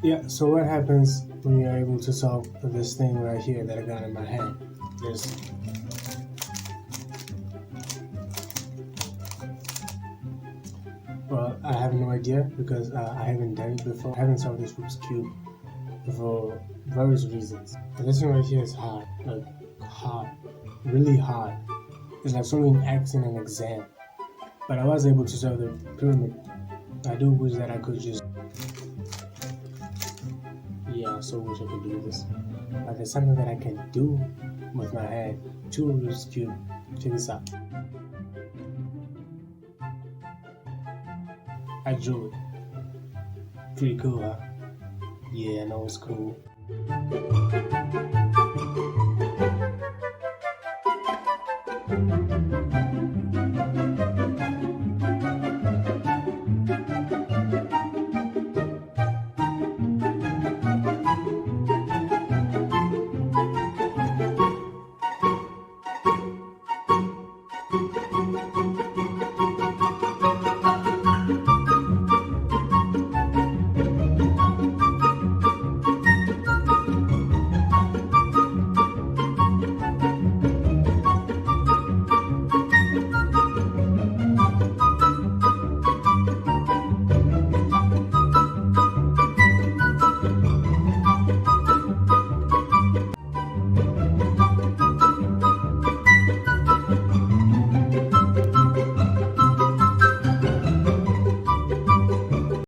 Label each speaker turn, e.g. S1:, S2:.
S1: Yeah, so what happens when you're able to solve this thing right here that I got in my hand? There's, well, I have no idea because I haven't done it before. I haven't solved this Rubik's Cube for various reasons. And this one right here is hard, like hard, really hard. It's like solving X in an exam. But I was able to solve the pyramid. I do wish that I could just, yeah, I so wish I could do this. But there's something that I can do with my hand. Two Rubik's Cube. Check this out. I drew it. Pretty cool, huh? Yeah, I know it's cool.